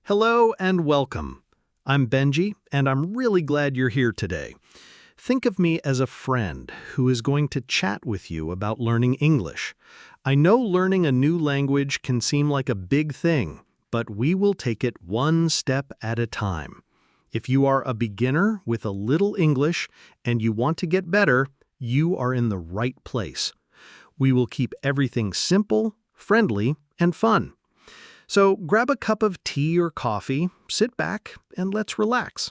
Hello and welcome. I'm Benji, and I'm really glad you're here today. Think of me as a friend who is going to chat with you about learning English. I know learning a new language can seem like a big thing, but we will take it one step at a time. If you are a beginner with a little English and you want to get better, you are in the right place. We will keep everything simple, friendly, and fun. So grab a cup of tea or coffee, sit back, and let's relax.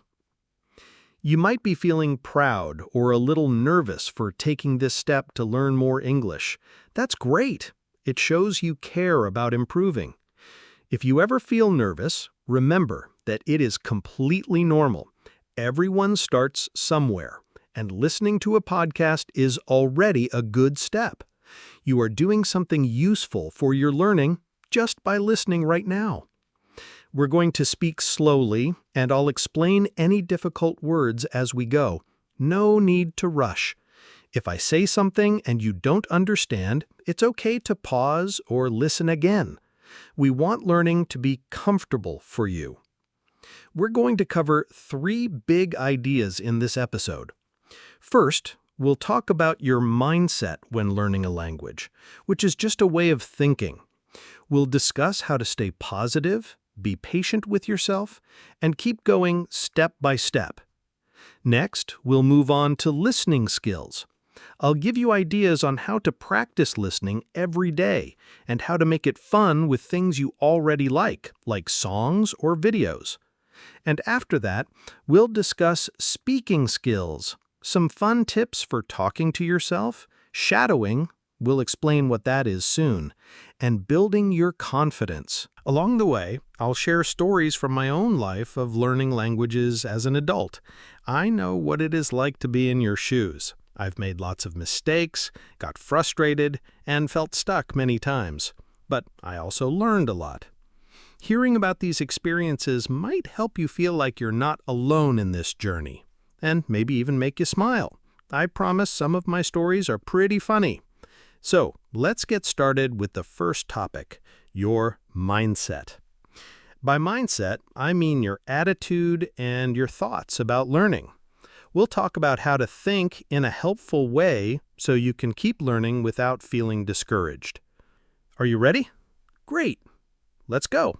You might be feeling proud or a little nervous for taking this step to learn more English. That's great. It shows you care about improving. If you ever feel nervous, remember that it is completely normal. Everyone starts somewhere, and listening to a podcast is already a good step. You are doing something useful for your learning just by listening right now. We're going to speak slowly, and I'll explain any difficult words as we go. No need to rush. If I say something and you don't understand, it's okay to pause or listen again. We want learning to be comfortable for you. We're going to cover 3 big ideas in this episode. First, we'll talk about your mindset when learning a language, which is just a way of thinking. We'll discuss how to stay positive, be patient with yourself, and keep going step by step. Next, we'll move on to listening skills. I'll give you ideas on how to practice listening every day and how to make it fun with things you already like songs or videos. And after that, we'll discuss speaking skills, some fun tips for talking to yourself, shadowing, we'll explain what that is soon, and building your confidence. Along the way, I'll share stories from my own life of learning languages as an adult. I know what it is like to be in your shoes. I've made lots of mistakes, got frustrated, and felt stuck many times. But I also learned a lot. Hearing about these experiences might help you feel like you're not alone in this journey, and maybe even make you smile. I promise some of my stories are pretty funny. So, let's get started with the first topic, your mindset. By mindset, I mean your attitude and your thoughts about learning. We'll talk about how to think in a helpful way so you can keep learning without feeling discouraged. Are you ready? Great! Let's go!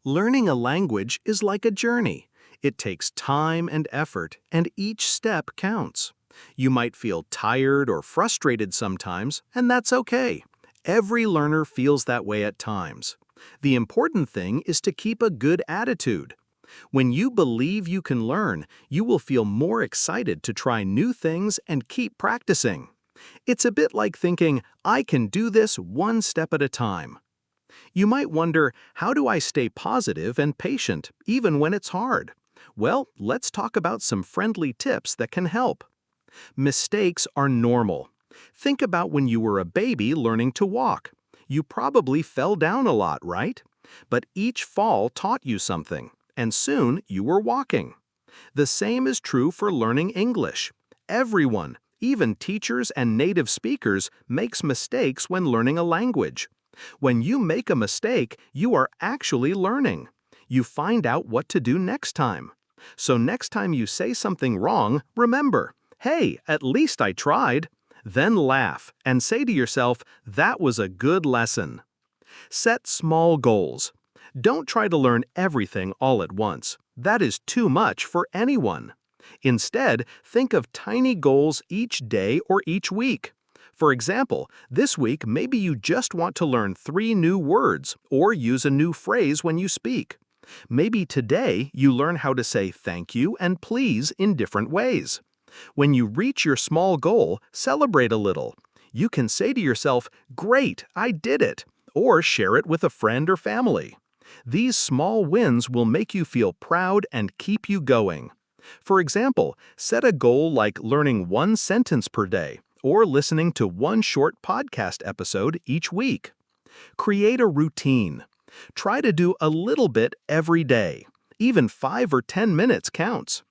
Learning a language is like a journey. It takes time and effort, and each step counts. You might feel tired or frustrated sometimes, and that's okay. Every learner feels that way at times. The important thing is to keep a good attitude. When you believe you can learn, you will feel more excited to try new things and keep practicing. It's a bit like thinking, I can do this one step at a time. You might wonder, how do I stay positive and patient, even when it's hard? Well, let's talk about some friendly tips that can help. Mistakes are normal. Think about when you were a baby learning to walk. You probably fell down a lot, right? But each fall taught you something, and soon you were walking. The same is true for learning English. Everyone, even teachers and native speakers, makes mistakes when learning a language. When you make a mistake, you are actually learning. You find out what to do next time. So next time you say something wrong, remember, hey, at least I tried. Then laugh and say to yourself, that was a good lesson. Set small goals. Don't try to learn everything all at once. That is too much for anyone. Instead, think of tiny goals each day or each week. For example, this week maybe you just want to learn 3 new words or use a new phrase when you speak. Maybe today you learn how to say thank you and please in different ways. When you reach your small goal, celebrate a little. You can say to yourself, great, I did it, or share it with a friend or family. These small wins will make you feel proud and keep you going. For example, set a goal like learning 1 sentence per day or listening to 1 short podcast episode each week. Create a routine. Try to do a little bit every day. Even 5 or 10 minutes counts.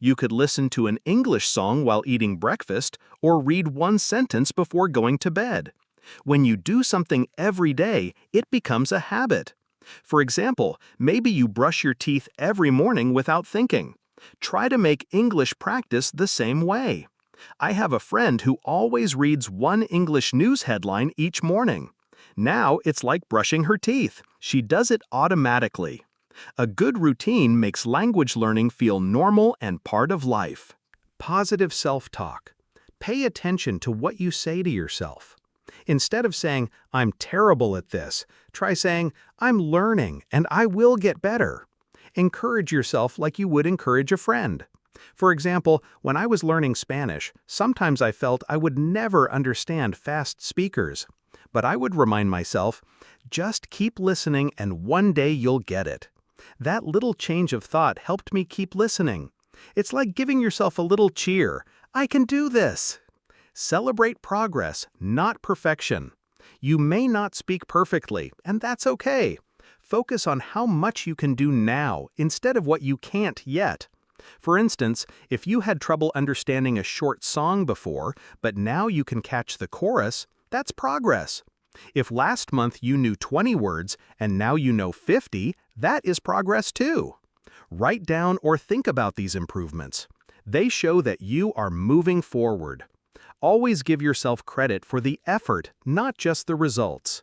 You could listen to an English song while eating breakfast or read 1 sentence before going to bed. When you do something every day, it becomes a habit. For example, maybe you brush your teeth every morning without thinking. Try to make English practice the same way. I have a friend who always reads one English news headline each morning. Now it's like brushing her teeth. She does it automatically. A good routine makes language learning feel normal and part of life. Positive self-talk. Pay attention to what you say to yourself. Instead of saying, "I'm terrible at this," try saying, "I'm learning and I will get better." Encourage yourself like you would encourage a friend. For example, when I was learning Spanish, sometimes I felt I would never understand fast speakers. But I would remind myself, just keep listening and one day you'll get it. That little change of thought helped me keep listening. It's like giving yourself a little cheer. I can do this. Celebrate progress, not perfection. You may not speak perfectly, and that's okay. Focus on how much you can do now instead of what you can't yet. For instance, if you had trouble understanding a short song before, but now you can catch the chorus, that's progress. If last month you knew 20 words and now you know 50, that is progress too. Write down or think about these improvements. They show that you are moving forward. Always give yourself credit for the effort, not just the results.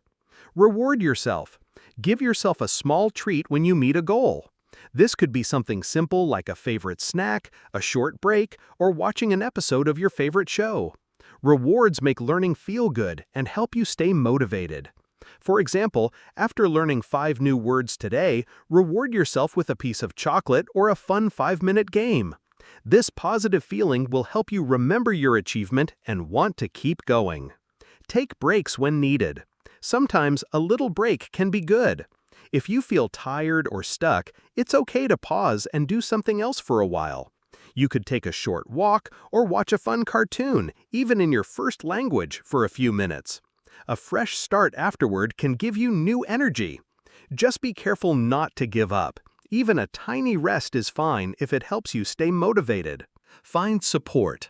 Reward yourself. Give yourself a small treat when you meet a goal. This could be something simple like a favorite snack, a short break, or watching an episode of your favorite show. Rewards make learning feel good and help you stay motivated. For example, after learning 5 new words today, reward yourself with a piece of chocolate or a fun 5-minute game. This positive feeling will help you remember your achievement and want to keep going. Take breaks when needed. Sometimes a little break can be good. If you feel tired or stuck, it's okay to pause and do something else for a while. You could take a short walk or watch a fun cartoon, even in your first language, for a few minutes. A fresh start afterward can give you new energy. Just be careful not to give up. Even a tiny rest is fine if it helps you stay motivated. Find support.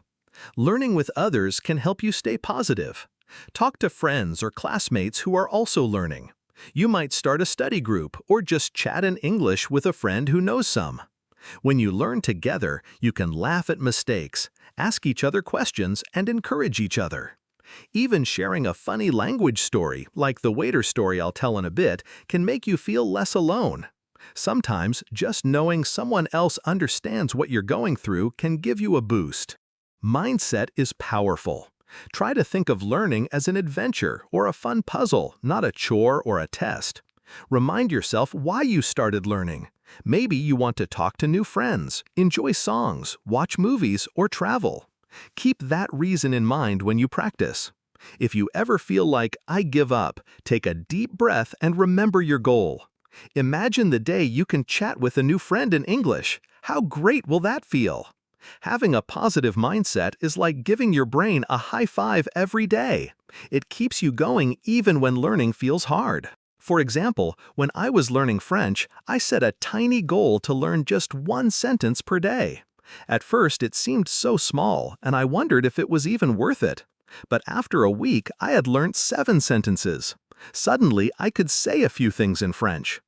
Learning with others can help you stay positive. Talk to friends or classmates who are also learning. You might start a study group or just chat in English with a friend who knows some. When you learn together, you can laugh at mistakes, ask each other questions, and encourage each other. Even sharing a funny language story, like the waiter story I'll tell in a bit, can make you feel less alone. Sometimes, just knowing someone else understands what you're going through can give you a boost. Mindset is powerful. Try to think of learning as an adventure or a fun puzzle, not a chore or a test. Remind yourself why you started learning. Maybe you want to talk to new friends, enjoy songs, watch movies, or travel. Keep that reason in mind when you practice. If you ever feel like, "I give up," take a deep breath and remember your goal. Imagine the day you can chat with a new friend in English. How great will that feel? Having a positive mindset is like giving your brain a high five every day. It keeps you going even when learning feels hard. For example, when I was learning French, I set a tiny goal to learn just 1 sentence per day. At first, it seemed so small, and I wondered if it was even worth it. But after a week, I had learned 7 sentences. Suddenly, I could say a few things in French.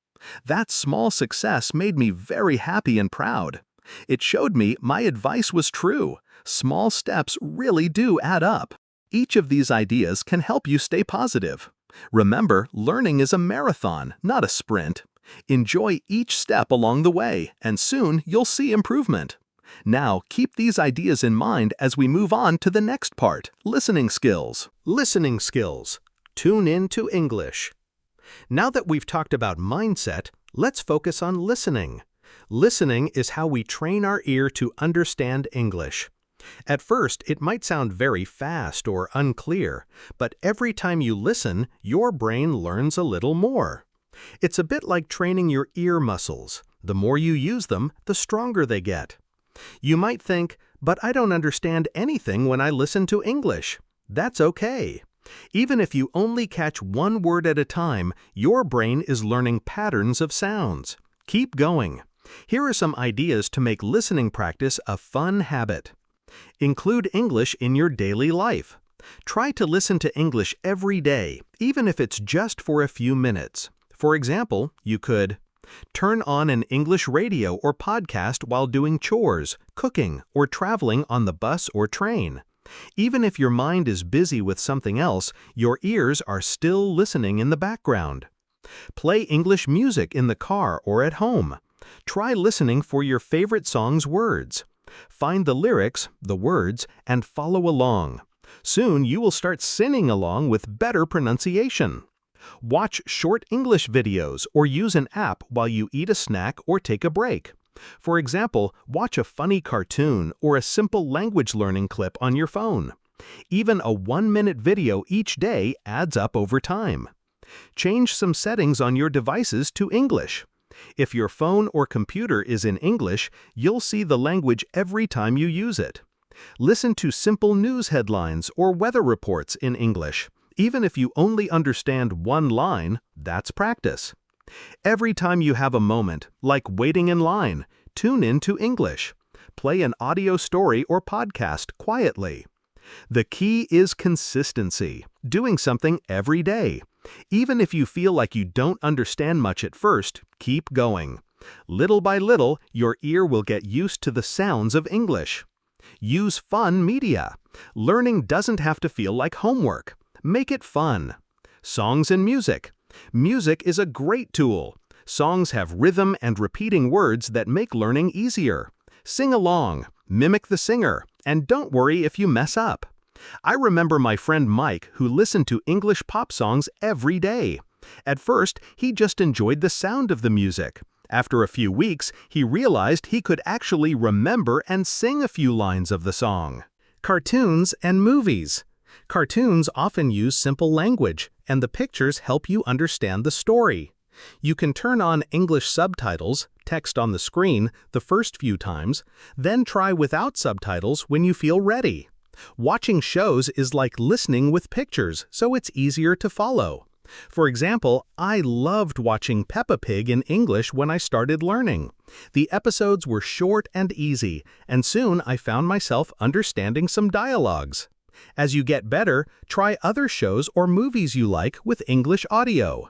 That small success made me very happy and proud. It showed me my advice was true. Small steps really do add up. Each of these ideas can help you stay positive. Remember, learning is a marathon, not a sprint. Enjoy each step along the way, and soon you'll see improvement. Now, keep these ideas in mind as we move on to the next part, listening skills. Listening skills. Tune in to English. Now that we've talked about mindset, let's focus on listening. Listening is how we train our ear to understand English. At first, it might sound very fast or unclear, but every time you listen, your brain learns a little more. It's a bit like training your ear muscles. The more you use them, the stronger they get. You might think, "But I don't understand anything when I listen to English." That's okay. Even if you only catch one word at a time, your brain is learning patterns of sounds. Keep going. Here are some ideas to make listening practice a fun habit. Include English in your daily life. Try to listen to English every day, even if it's just for a few minutes. For example, you could turn on an English radio or podcast while doing chores, cooking, or traveling on the bus or train. Even if your mind is busy with something else, your ears are still listening in the background. Play English music in the car or at home. Try listening for your favorite song's words. Find the lyrics, the words, and follow along. Soon you will start singing along with better pronunciation. Watch short English videos or use an app while you eat a snack or take a break. For example, watch a funny cartoon or a simple language learning clip on your phone. Even a 1-minute video each day adds up over time. Change some settings on your devices to English. If your phone or computer is in English, you'll see the language every time you use it. Listen to simple news headlines or weather reports in English. Even if you only understand one line, that's practice. Every time you have a moment, like waiting in line, tune in to English. Play an audio story or podcast quietly. The key is consistency, doing something every day. Even if you feel like you don't understand much at first, keep going. Little by little, your ear will get used to the sounds of English. Use fun media. Learning doesn't have to feel like homework. Make it fun. Songs and music. Music is a great tool. Songs have rhythm and repeating words that make learning easier. Sing along, mimic the singer, and don't worry if you mess up. I remember my friend Mike who listened to English pop songs every day. At first, he just enjoyed the sound of the music. After a few weeks, he realized he could actually remember and sing a few lines of the song. Cartoons and movies. Cartoons often use simple language, and the pictures help you understand the story. You can turn on English subtitles, text on the screen, the first few times, then try without subtitles when you feel ready. Watching shows is like listening with pictures, so it's easier to follow. For example, I loved watching Peppa Pig in English when I started learning. The episodes were short and easy, and soon I found myself understanding some dialogues. As you get better, try other shows or movies you like with English audio.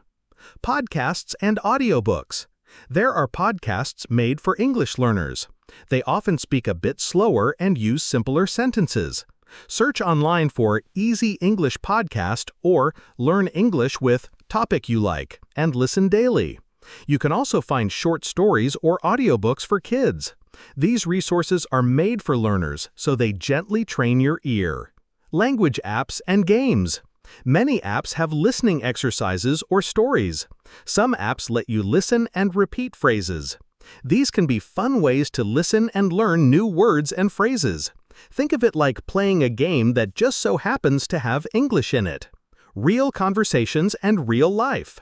Podcasts and audiobooks. There are podcasts made for English learners. They often speak a bit slower and use simpler sentences. Search online for Easy English Podcast or Learn English with Topic You Like and listen daily. You can also find short stories or audiobooks for kids. These resources are made for learners, so they gently train your ear. Language apps and games. Many apps have listening exercises or stories. Some apps let you listen and repeat phrases. These can be fun ways to listen and learn new words and phrases. Think of it like playing a game that just so happens to have English in it. Real conversations and real life.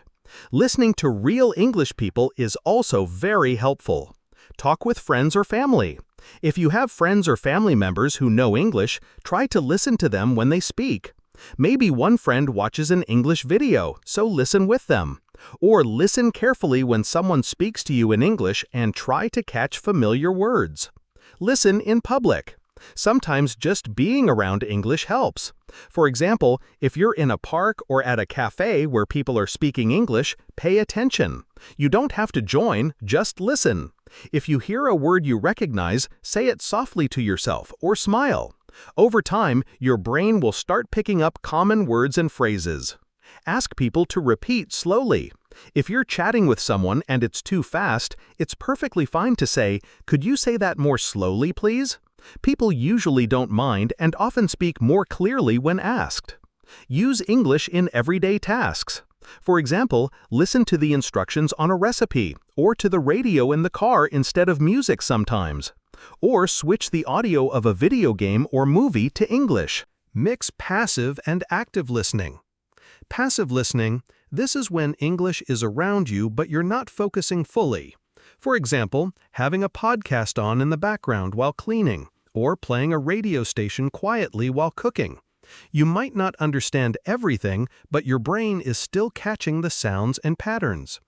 Listening to real English people is also very helpful. Talk with friends or family. If you have friends or family members who know English, try to listen to them when they speak. Maybe one friend watches an English video, so listen with them. Or listen carefully when someone speaks to you in English and try to catch familiar words. Listen in public. Sometimes just being around English helps. For example, if you're in a park or at a cafe where people are speaking English, pay attention. You don't have to join, just listen. If you hear a word you recognize, say it softly to yourself or smile. Over time, your brain will start picking up common words and phrases. Ask people to repeat slowly. If you're chatting with someone and it's too fast, it's perfectly fine to say, "Could you say that more slowly, please?" People usually don't mind and often speak more clearly when asked. Use English in everyday tasks. For example, listen to the instructions on a recipe, or to the radio in the car instead of music sometimes. Or switch the audio of a video game or movie to English. Mix passive and active listening. Passive listening, this is when English is around you but you're not focusing fully. For example, having a podcast on in the background while cleaning, or playing a radio station quietly while cooking. You might not understand everything, but your brain is still catching the sounds and patterns.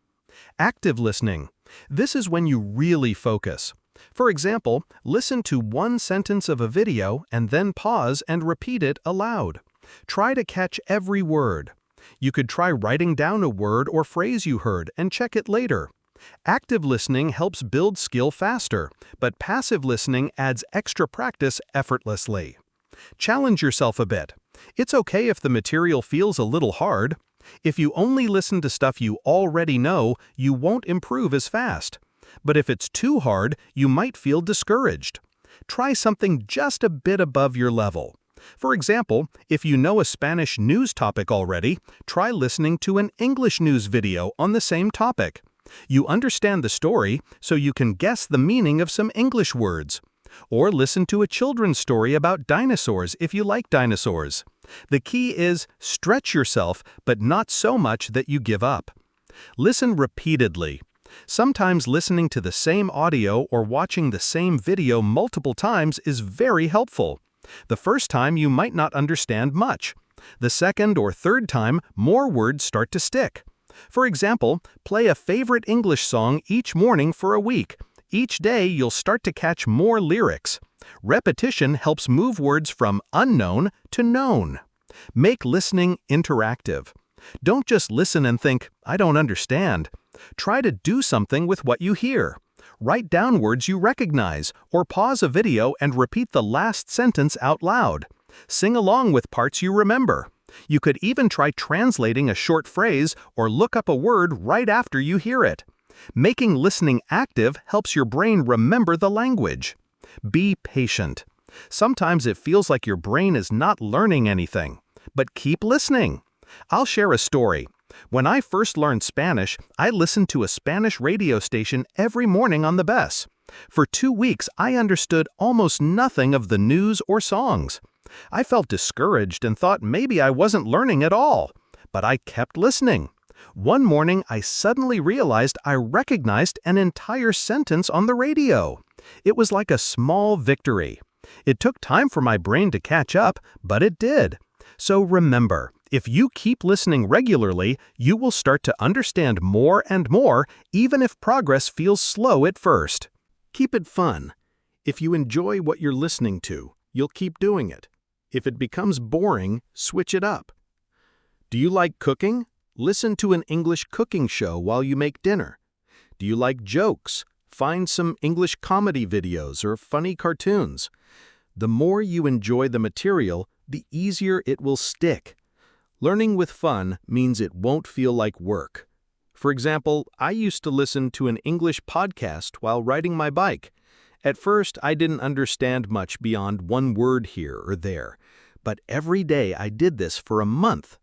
Active listening. This is when you really focus. For example, listen to one sentence of a video and then pause and repeat it aloud. Try to catch every word. You could try writing down a word or phrase you heard and check it later. Active listening helps build skill faster, but passive listening adds extra practice effortlessly. Challenge yourself a bit. It's okay if the material feels a little hard. If you only listen to stuff you already know, you won't improve as fast. But if it's too hard, you might feel discouraged. Try something just a bit above your level. For example, if you know a Spanish news topic already, try listening to an English news video on the same topic. You understand the story, so you can guess the meaning of some English words. Or listen to a children's story about dinosaurs if you like dinosaurs. The key is stretch yourself, but not so much that you give up. Listen repeatedly. Sometimes listening to the same audio or watching the same video multiple times is very helpful. The first time you might not understand much. The second or third time, more words start to stick. For example, play a favorite English song each morning for a week. Each day you'll start to catch more lyrics. Repetition helps move words from unknown to known. Make listening interactive. Don't just listen and think, "I don't understand." Try to do something with what you hear. Write down words you recognize, or pause a video and repeat the last sentence out loud. Sing along with parts you remember. You could even try translating a short phrase or look up a word right after you hear it. Making listening active helps your brain remember the language. Be patient. Sometimes it feels like your brain is not learning anything, but keep listening. I'll share a story. When I first learned Spanish, I listened to a Spanish radio station every morning on the bus. For 2 weeks, I understood almost nothing of the news or songs. I felt discouraged and thought maybe I wasn't learning at all, but I kept listening. One morning, I suddenly realized I recognized an entire sentence on the radio. It was like a small victory. It took time for my brain to catch up, but it did. So remember, if you keep listening regularly, you will start to understand more and more, even if progress feels slow at first. Keep it fun. If you enjoy what you're listening to, you'll keep doing it. If it becomes boring, switch it up. Do you like cooking? Listen to an English cooking show while you make dinner. Do you like jokes? Find some English comedy videos or funny cartoons. The more you enjoy the material, the easier it will stick. Learning with fun means it won't feel like work. For example, I used to listen to an English podcast while riding my bike. At first, I didn't understand much beyond one word here or there, but every day I did this for a month.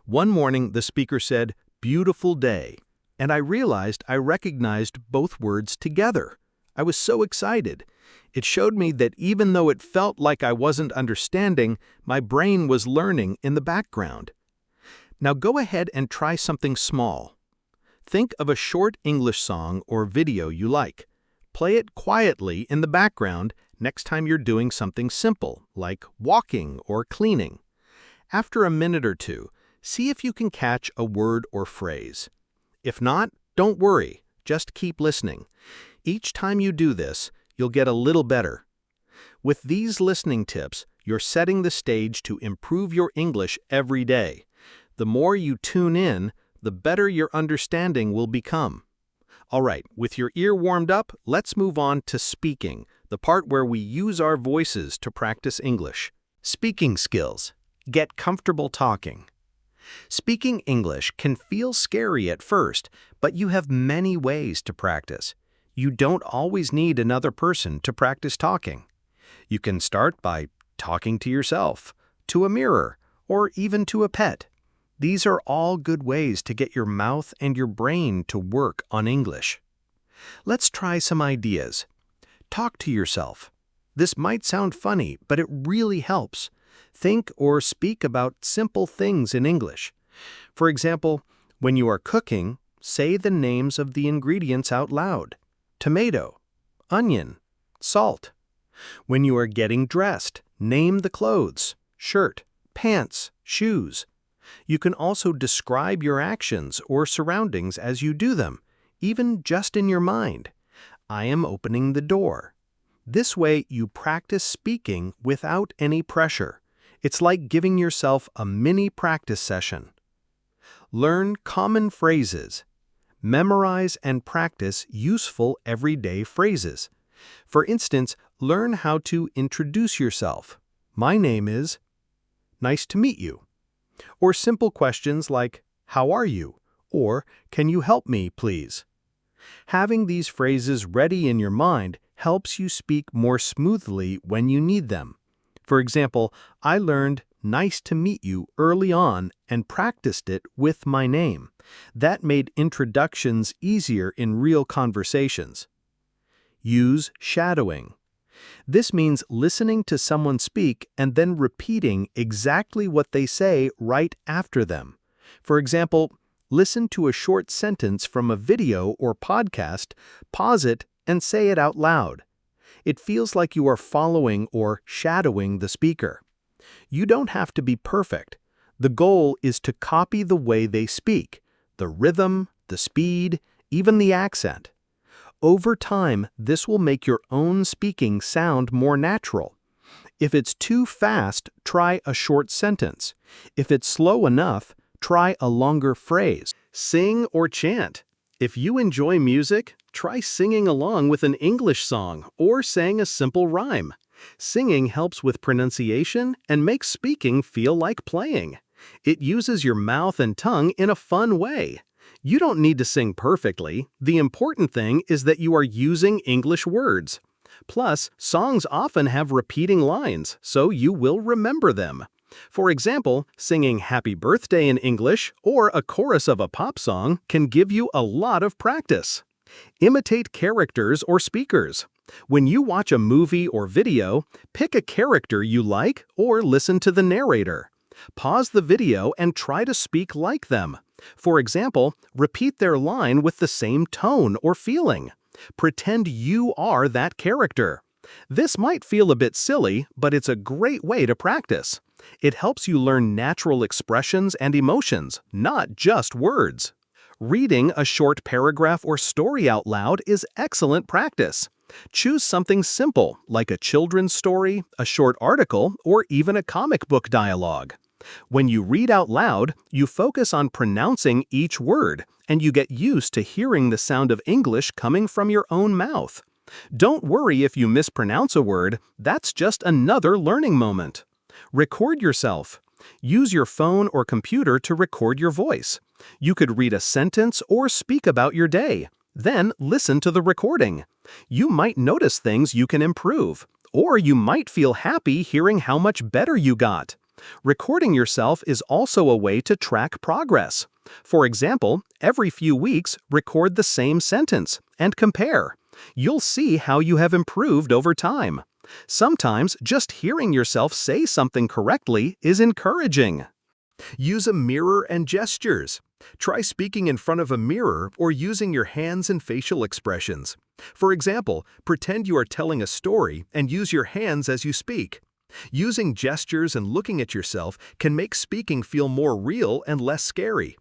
One morning, the speaker said, "Beautiful day," and I realized I recognized both words together. I was so excited. It showed me that even though it felt like I wasn't understanding, my brain was learning in the background. Now go ahead and try something small. Think of a short English song or video you like. Play it quietly in the background next time you're doing something simple, like walking or cleaning. After a minute or two, see if you can catch a word or phrase. If not, don't worry, just keep listening. Each time you do this, you'll get a little better. With these listening tips, you're setting the stage to improve your English every day. The more you tune in, the better your understanding will become. All right, with your ear warmed up, let's move on to speaking, the part where we use our voices to practice English. Speaking skills. Get comfortable talking. Speaking English can feel scary at first, but you have many ways to practice. You don't always need another person to practice talking. You can start by talking to yourself, to a mirror, or even to a pet. These are all good ways to get your mouth and your brain to work on English. Let's try some ideas. Talk to yourself. This might sound funny, but it really helps. Think or speak about simple things in English. For example, when you are cooking, say the names of the ingredients out loud. Tomato, onion, salt. When you are getting dressed, name the clothes, shirt, pants, shoes. You can also describe your actions or surroundings as you do them, even just in your mind. I am opening the door. This way you practice speaking without any pressure. It's like giving yourself a mini practice session. Learn common phrases. Memorize and practice useful everyday phrases. For instance, learn how to introduce yourself. My name is. Nice to meet you. Or simple questions like, how are you? Or, can you help me, please? Having these phrases ready in your mind helps you speak more smoothly when you need them. For example, I learned nice to meet you early on and practiced it with my name. That made introductions easier in real conversations. Use shadowing. This means listening to someone speak and then repeating exactly what they say right after them. For example, listen to a short sentence from a video or podcast, pause it, and say it out loud. It feels like you are following or shadowing the speaker. You don't have to be perfect. The goal is to copy the way they speak, the rhythm, the speed, even the accent. Over time, this will make your own speaking sound more natural. If it's too fast, try a short sentence. If it's slow enough, try a longer phrase. Sing or chant. If you enjoy music, try singing along with an English song or saying a simple rhyme. Singing helps with pronunciation and makes speaking feel like playing. It uses your mouth and tongue in a fun way. You don't need to sing perfectly. The important thing is that you are using English words. Plus, songs often have repeating lines, so you will remember them. For example, singing Happy Birthday in English or a chorus of a pop song can give you a lot of practice. Imitate characters or speakers. When you watch a movie or video, pick a character you like or listen to the narrator. Pause the video and try to speak like them. For example, repeat their line with the same tone or feeling. Pretend you are that character. This might feel a bit silly, but it's a great way to practice. It helps you learn natural expressions and emotions, not just words. Reading a short paragraph or story out loud is excellent practice. Choose something simple, like a children's story, a short article, or even a comic book dialogue. When you read out loud, you focus on pronouncing each word, and you get used to hearing the sound of English coming from your own mouth. Don't worry if you mispronounce a word, that's just another learning moment. Record yourself. Use your phone or computer to record your voice. You could read a sentence or speak about your day. Then listen to the recording. You might notice things you can improve, or you might feel happy hearing how much better you got. Recording yourself is also a way to track progress. For example, every few weeks, record the same sentence and compare. You'll see how you have improved over time. Sometimes just hearing yourself say something correctly is encouraging. Use a mirror and gestures. Try speaking in front of a mirror or using your hands and facial expressions. For example, pretend you are telling a story and use your hands as you speak. Using gestures and looking at yourself can make speaking feel more real and less scary.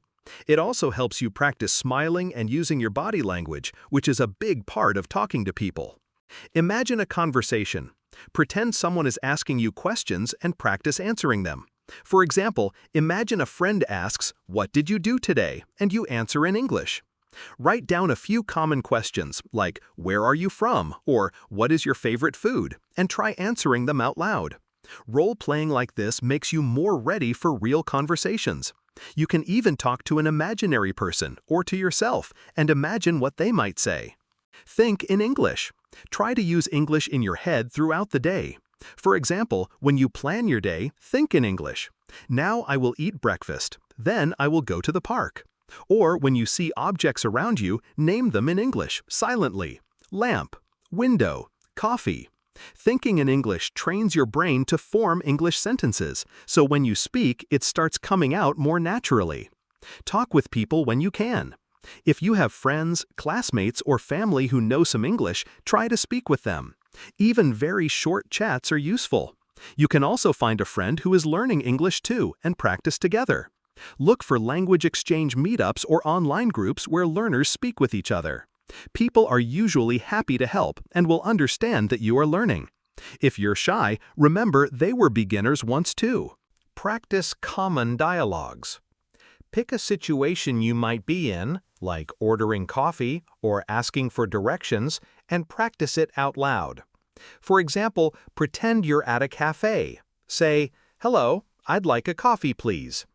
It also helps you practice smiling and using your body language, which is a big part of talking to people. Imagine a conversation. Pretend someone is asking you questions and practice answering them. For example, imagine a friend asks, "What did you do today?" and you answer in English. Write down a few common questions like, "Where are you from?" or "What is your favorite food?" and try answering them out loud. Role-playing like this makes you more ready for real conversations. You can even talk to an imaginary person or to yourself and imagine what they might say. Think in English. Try to use English in your head throughout the day. For example, when you plan your day, think in English. Now I will eat breakfast. Then I will go to the park. Or when you see objects around you, name them in English, silently. Lamp, window, coffee. Thinking in English trains your brain to form English sentences, so when you speak, it starts coming out more naturally. Talk with people when you can. If you have friends, classmates, or family who know some English, try to speak with them. Even very short chats are useful. You can also find a friend who is learning English too and practice together. Look for language exchange meetups or online groups where learners speak with each other. People are usually happy to help and will understand that you are learning. If you're shy, remember they were beginners once too. Practice common dialogues. Pick a situation you might be in, like ordering coffee or asking for directions, and practice it out loud. For example, pretend you're at a cafe. Say, "Hello, I'd like a coffee, please."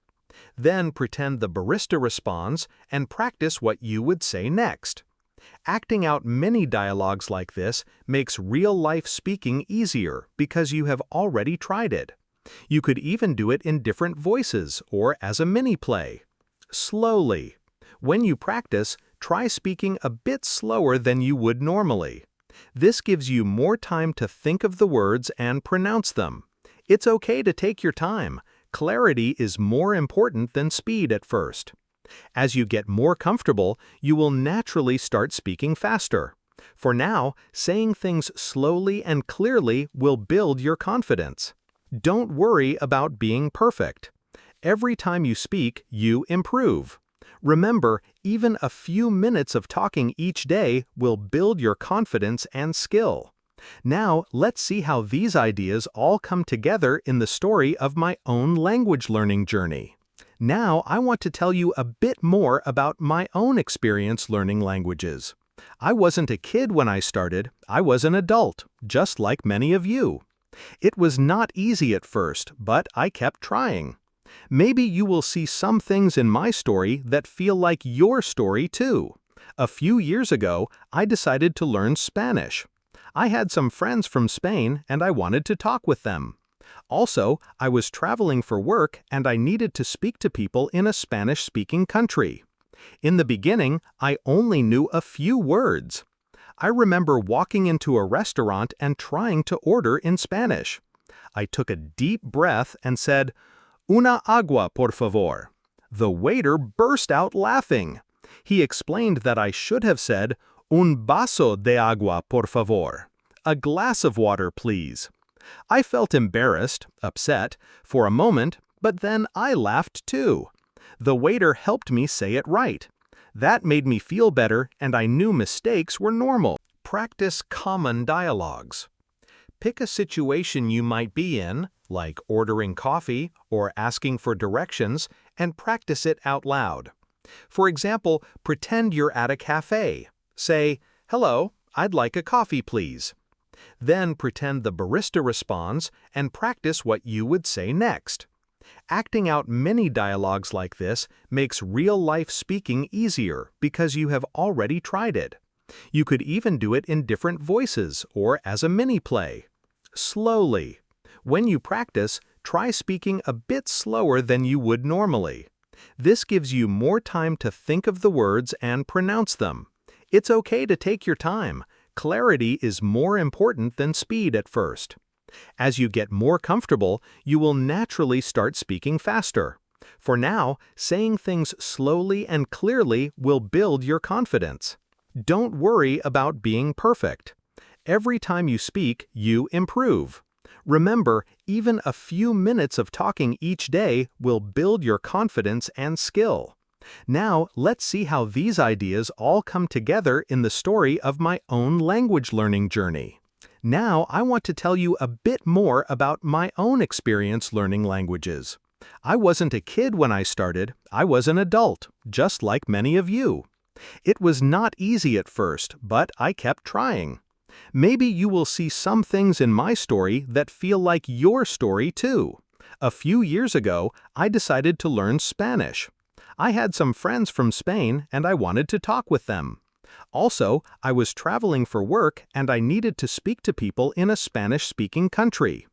Then pretend the barista responds and practice what you would say next. Acting out many dialogues like this makes real-life speaking easier because you have already tried it. You could even do it in different voices or as a mini-play. Slowly. When you practice, try speaking a bit slower than you would normally. This gives you more time to think of the words and pronounce them. It's okay to take your time. Clarity is more important than speed at first. As you get more comfortable, you will naturally start speaking faster. For now, saying things slowly and clearly will build your confidence. Don't worry about being perfect. Every time you speak, you improve. Remember, even a few minutes of talking each day will build your confidence and skill. Now, let's see how these ideas all come together in the story of my own language learning journey. Now, I want to tell you a bit more about my own experience learning languages. I wasn't a kid when I started, I was an adult, just like many of you. It was not easy at first, but I kept trying. Maybe you will see some things in my story that feel like your story too. A few years ago, I decided to learn Spanish. I had some friends from Spain and I wanted to talk with them. Also, I was traveling for work and I needed to speak to people in a Spanish-speaking country. In the beginning, I only knew a few words. I remember walking into a restaurant and trying to order in Spanish. I took a deep breath and said, "Una agua, por favor." The waiter burst out laughing. He explained that I should have said, "Un vaso de agua, por favor." A glass of water, please. I felt embarrassed, upset, for a moment, but then I laughed too. The waiter helped me say it right. That made me feel better and I knew mistakes were normal. Practice common dialogues. Pick a situation you might be in, like ordering coffee or asking for directions, and practice it out loud. For example, pretend you're at a cafe. Say, "Hello, I'd like a coffee, please." Then pretend the barista responds and practice what you would say next. Acting out many dialogues like this makes real-life speaking easier because you have already tried it. You could even do it in different voices or as a mini-play. Slowly. When you practice, try speaking a bit slower than you would normally. This gives you more time to think of the words and pronounce them. It's okay to take your time. Clarity is more important than speed at first. As you get more comfortable, you will naturally start speaking faster. For now, saying things slowly and clearly will build your confidence. Don't worry about being perfect. Every time you speak, you improve. Remember, even a few minutes of talking each day will build your confidence and skill. Now, let's see how these ideas all come together in the story of my own language learning journey. Now, I want to tell you a bit more about my own experience learning languages. I wasn't a kid when I started, I was an adult, just like many of you. It was not easy at first, but I kept trying. Maybe you will see some things in my story that feel like your story too. A few years ago, I decided to learn Spanish. I had some friends from Spain and I wanted to talk with them. Also, I was traveling for work and I needed to speak to people in a Spanish-speaking country.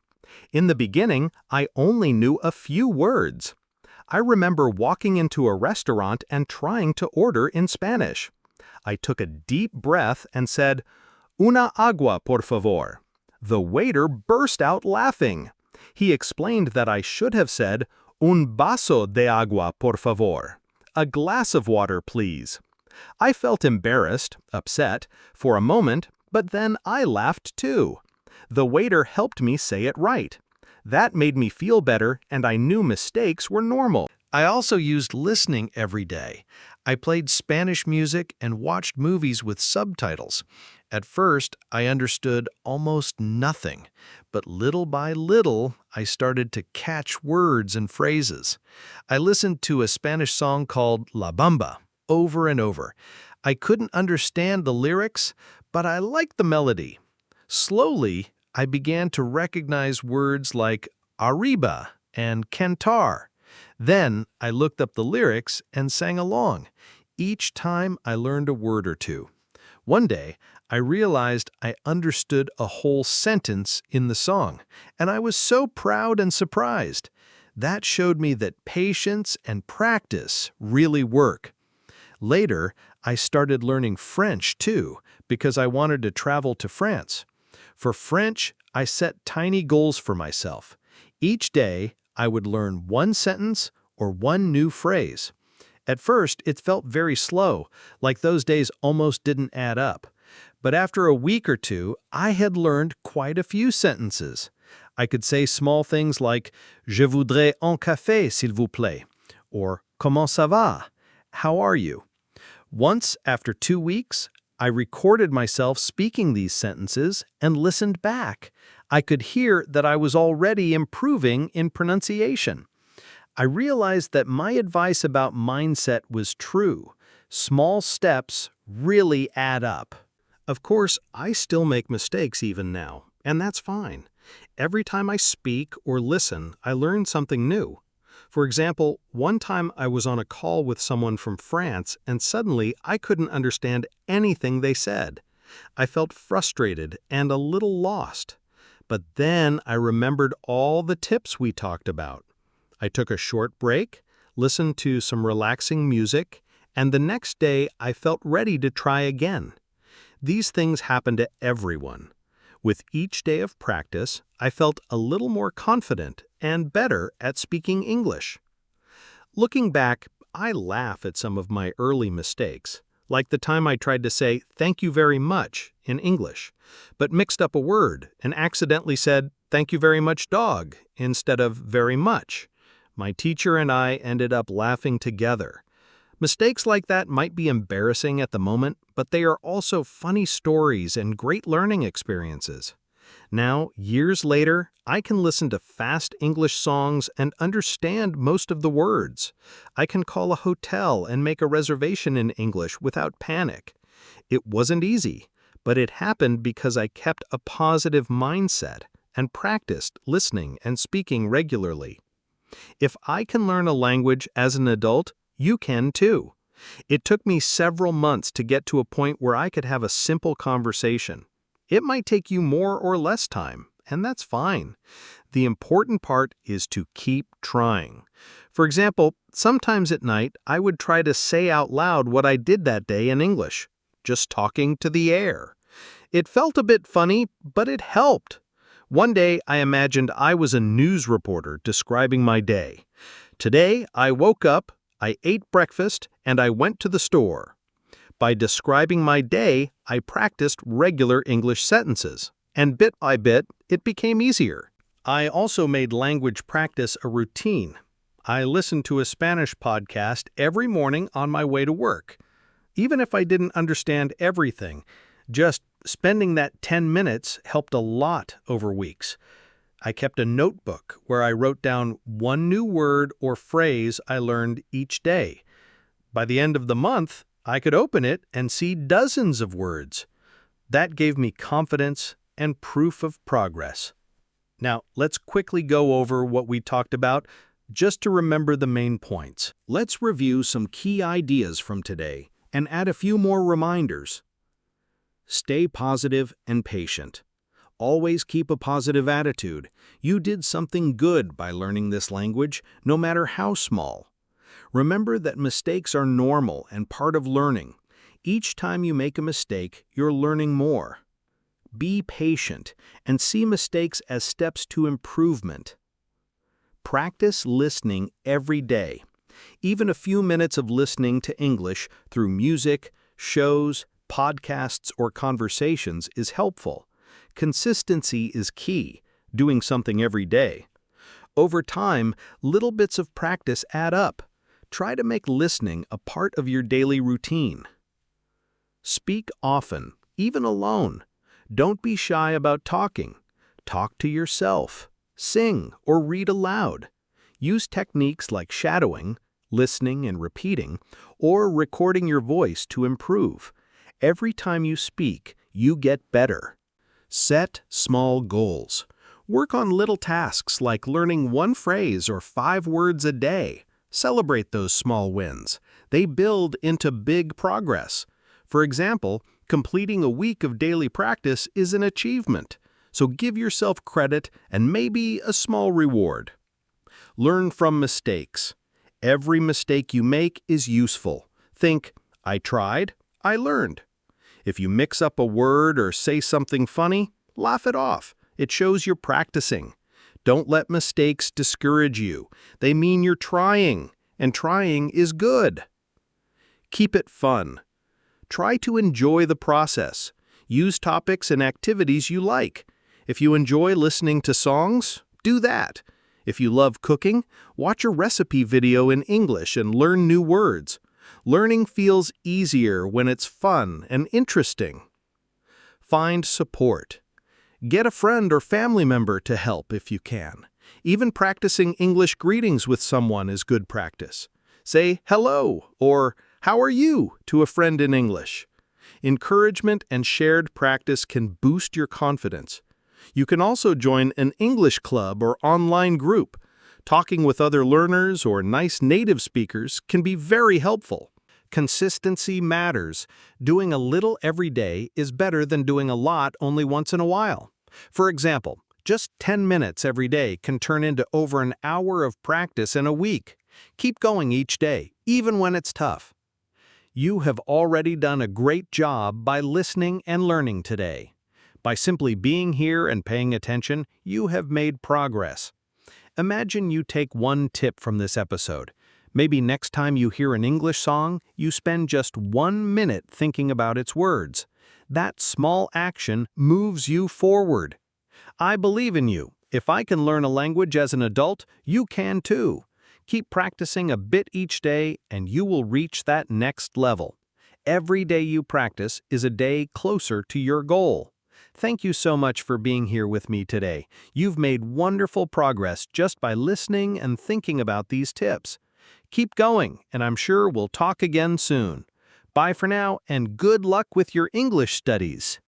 In the beginning, I only knew a few words. I remember walking into a restaurant and trying to order in Spanish. I took a deep breath and said, "Una agua, por favor." The waiter burst out laughing. He explained that I should have said, "Un vaso de agua, por favor." A glass of water, please. I felt embarrassed, upset, for a moment, but then I laughed too. The waiter helped me say it right. That made me feel better and I knew mistakes were normal. I also used listening every day. I played Spanish music and watched movies with subtitles. At first, I understood almost nothing, but little by little, I started to catch words and phrases. I listened to a Spanish song called La Bamba over and over. I couldn't understand the lyrics, but I liked the melody. Slowly, I began to recognize words like arriba and cantar. Then I looked up the lyrics and sang along. Each time I learned a word or two. One day, I realized I understood a whole sentence in the song, and I was so proud and surprised. That showed me that patience and practice really work. Later, I started learning French too, because I wanted to travel to France. For French, I set tiny goals for myself. Each day, I would learn one sentence or one new phrase. At first, it felt very slow, like those days almost didn't add up. But after a week or two, I had learned quite a few sentences. I could say small things like, Je voudrais un café, s'il vous plaît, or Comment ça va? How are you? Once, after 2 weeks, I recorded myself speaking these sentences and listened back. I could hear that I was already improving in pronunciation. I realized that my advice about mindset was true. Small steps really add up. Of course, I still make mistakes even now, and that's fine. Every time I speak or listen, I learn something new. For example, one time I was on a call with someone from France and suddenly I couldn't understand anything they said. I felt frustrated and a little lost. But then I remembered all the tips we talked about. I took a short break, listened to some relaxing music, and the next day I felt ready to try again. These things happen to everyone. With each day of practice, I felt a little more confident and better at speaking English. Looking back, I laugh at some of my early mistakes, like the time I tried to say "thank you very much" in English, but mixed up a word and accidentally said "thank you very much, dog" instead of "very much." My teacher and I ended up laughing together. Mistakes like that might be embarrassing at the moment, but they are also funny stories and great learning experiences. Now, years later, I can listen to fast English songs and understand most of the words. I can call a hotel and make a reservation in English without panic. It wasn't easy, but it happened because I kept a positive mindset and practiced listening and speaking regularly. If I can learn a language as an adult, you can too. It took me several months to get to a point where I could have a simple conversation. It might take you more or less time, and that's fine. The important part is to keep trying. For example, sometimes at night I would try to say out loud what I did that day in English, just talking to the air. It felt a bit funny, but it helped. One day I imagined I was a news reporter describing my day. Today I woke up, I ate breakfast, and I went to the store. By describing my day, I practiced regular English sentences, and bit by bit, it became easier. I also made language practice a routine. I listened to a Spanish podcast every morning on my way to work. Even if I didn't understand everything, just spending that 10 minutes helped a lot over weeks. I kept a notebook where I wrote down one new word or phrase I learned each day. By the end of the month, I could open it and see dozens of words. That gave me confidence and proof of progress. Now, let's quickly go over what we talked about just to remember the main points. Let's review some key ideas from today and add a few more reminders. Stay positive and patient. Always keep a positive attitude. You did something good by learning this language, no matter how small. Remember that mistakes are normal and part of learning. Each time you make a mistake, you're learning more. Be patient and see mistakes as steps to improvement. Practice listening every day. Even a few minutes of listening to English through music, shows, podcasts, or conversations is helpful. Consistency is key, doing something every day. Over time, little bits of practice add up. Try to make listening a part of your daily routine. Speak often, even alone. Don't be shy about talking. Talk to yourself. Sing or read aloud. Use techniques like shadowing, listening and repeating, or recording your voice to improve. Every time you speak, you get better. Set small goals. Work on little tasks like learning one phrase or 5 words a day. Celebrate those small wins. They build into big progress. For example, completing a week of daily practice is an achievement, so give yourself credit and maybe a small reward. Learn from mistakes. Every mistake you make is useful. Think, I tried, I learned. If you mix up a word or say something funny, laugh it off. It shows you're practicing. Don't let mistakes discourage you. They mean you're trying, and trying is good. Keep it fun. Try to enjoy the process. Use topics and activities you like. If you enjoy listening to songs, do that. If you love cooking, watch a recipe video in English and learn new words. Learning feels easier when it's fun and interesting. Find support. Get a friend or family member to help if you can. Even practicing English greetings with someone is good practice. Say hello or how are you to a friend in English. Encouragement and shared practice can boost your confidence. You can also join an English club or online group. Talking with other learners or nice native speakers can be very helpful. Consistency matters. Doing a little every day is better than doing a lot only once in a while. For example, just 10 minutes every day can turn into over an hour of practice in a week. Keep going each day, even when it's tough. You have already done a great job by listening and learning today. By simply being here and paying attention, you have made progress. Imagine you take one tip from this episode. Maybe next time you hear an English song, you spend just 1 minute thinking about its words. That small action moves you forward. I believe in you. If I can learn a language as an adult, you can too. Keep practicing a bit each day, and you will reach that next level. Every day you practice is a day closer to your goal. Thank you so much for being here with me today. You've made wonderful progress just by listening and thinking about these tips. Keep going, and I'm sure we'll talk again soon. Bye for now, and good luck with your English studies.